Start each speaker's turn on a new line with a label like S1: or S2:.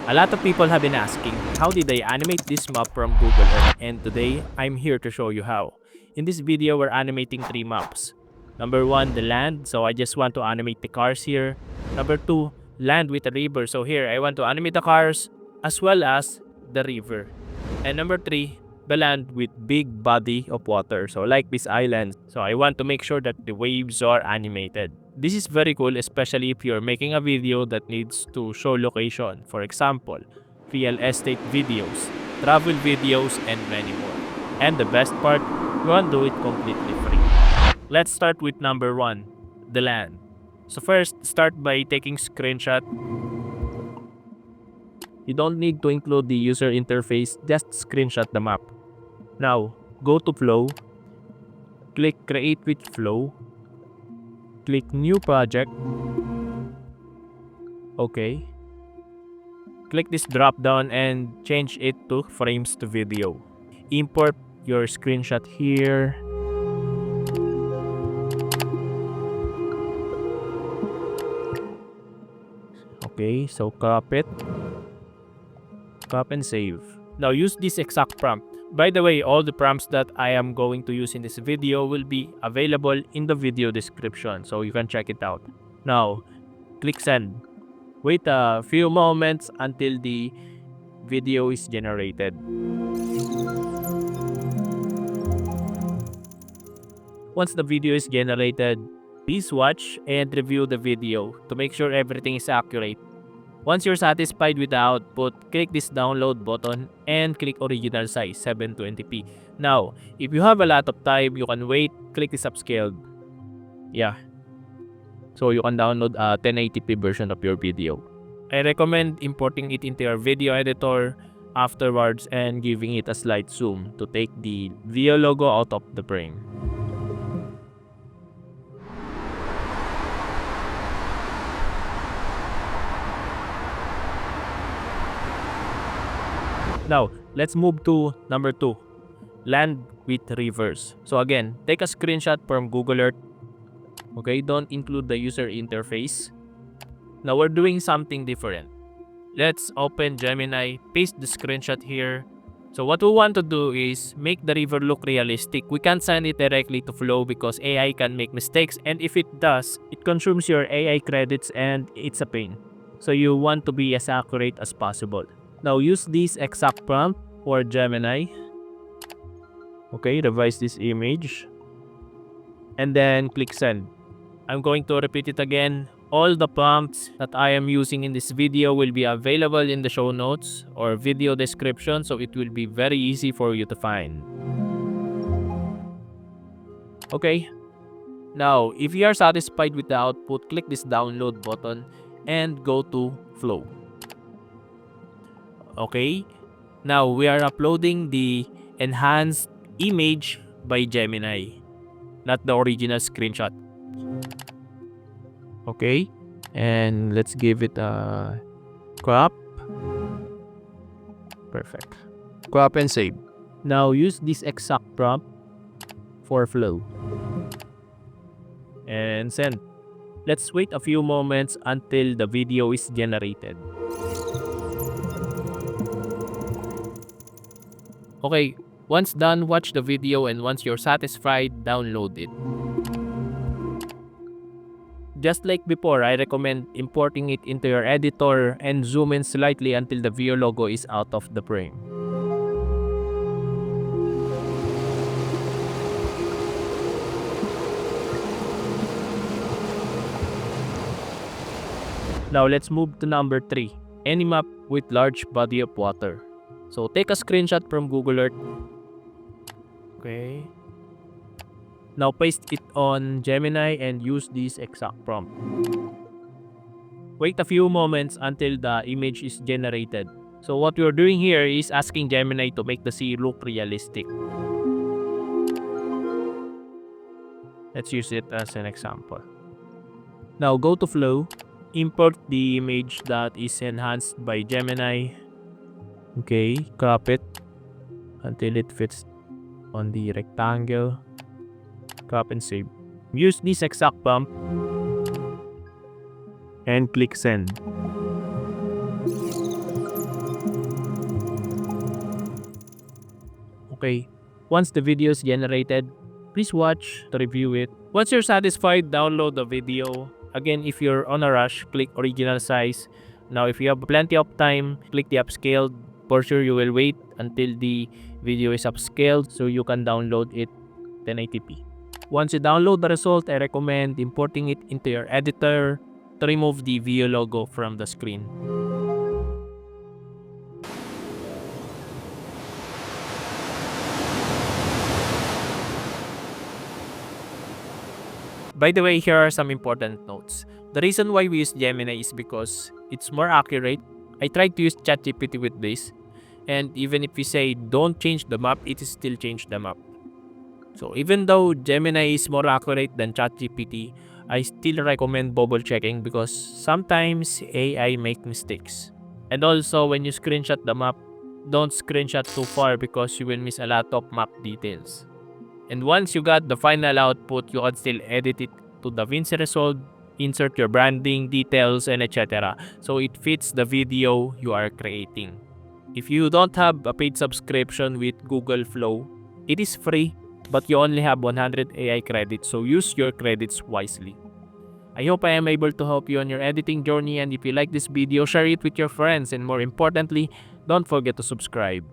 S1: A lot of people have been asking, how did I animate this map from Google Earth? And today, I'm here to show you how. In this video, we're animating 3 maps. Number 1, the land, so I just want to animate the cars here. Number 2, land with a river, so here I want to animate the cars as well as the river. And number 3, the land with big body of water, so like this island. So I want to make sure that the waves are animated. This is very cool, especially if you're making a video that needs to show location. For example, real estate videos, travel videos, and many more. And the best part, you can do it completely free. Let's start with number 1, the land. So first, start by taking screenshot. You don't need to include the user interface, just screenshot the map. Now, go to Flow, click Create with Flow, click New Project. Okay. Click this drop down and change it to frames to video. Import your screenshot here. Okay, so crop it. Crop and save. Now use this exact prompt. By the way, all the prompts that I am going to use in this video will be available in the video description, so you can check it out. Now, click send. Wait a few moments until the video is generated. Once the video is generated, please watch and review the video to make sure everything is accurate. Once you're satisfied with the output, click this download button and click original size 720p. Now, if you have a lot of time, you can wait, click this upscaled. Yeah. So you can download a 1080p version of your video. I recommend importing it into your video editor afterwards and giving it a slight zoom to take the video logo out of the frame. Now, let's move to number 2, land with rivers. So again, take a screenshot from Google Earth. Okay, don't include the user interface. Now we're doing something different. Let's open Gemini, paste the screenshot here. So what we want to do is make the river look realistic. We can't send it directly to Flow because AI can make mistakes, and if it does, it consumes your AI credits and it's a pain. So you want to be as accurate as possible. Now use this exact prompt for Gemini. Okay, revise this image. And then click send. I'm going to repeat it again. All the prompts that I am using in this video will be available in the show notes or video description, so it will be very easy for you to find. Okay. Now, if you are satisfied with the output, click this download button and go to Flow. Okay, now we are uploading the enhanced image by Gemini, not the original screenshot. Okay, and let's give it a crop. Perfect. Crop and save. Now use this exact prompt for Flow. And send. Let's wait a few moments until the video is generated. Okay, once done, watch the video, and once you're satisfied, download it. Just like before, I recommend importing it into your editor and zoom in slightly until the video logo is out of the frame. Now let's move to number 3, any map with large body of water. So take a screenshot from Google Earth. Okay. Now paste it on Gemini and use this exact prompt. Wait a few moments until the image is generated. So what we're doing here is asking Gemini to make the sea look realistic. Let's use it as an example. Now go to Flow, import the image that is enhanced by Gemini. Okay, crop it until it fits on the rectangle. Crop and save. Use this exact prompt and click send. Okay. Once the video is generated, please watch to review it. Once you're satisfied, download the video. Again, if you're on a rush, click original size. Now, if you have plenty of time, click the upscaled. For sure, you will wait until the video is upscaled so you can download it 1080p. Once you download the result, I recommend importing it into your editor to remove the video logo from the screen. By the way, here are some important notes. The reason why we use Gemini is because it's more accurate. I tried to use ChatGPT with this, and even if we say don't change the map, it is still change the map. So even though Gemini is more accurate than ChatGPT, I still recommend bubble checking because sometimes AI make mistakes. And also when you screenshot the map, don't screenshot too far because you will miss a lot of map details. And once you got the final output, you can still edit it to DaVinci Resolve, insert your branding, details, and etc. So it fits the video you are creating. If you don't have a paid subscription with Google Flow, it is free, but you only have 100 AI credits, so use your credits wisely. I hope I am able to help you on your editing journey, and if you like this video, share it with your friends, and more importantly, don't forget to subscribe.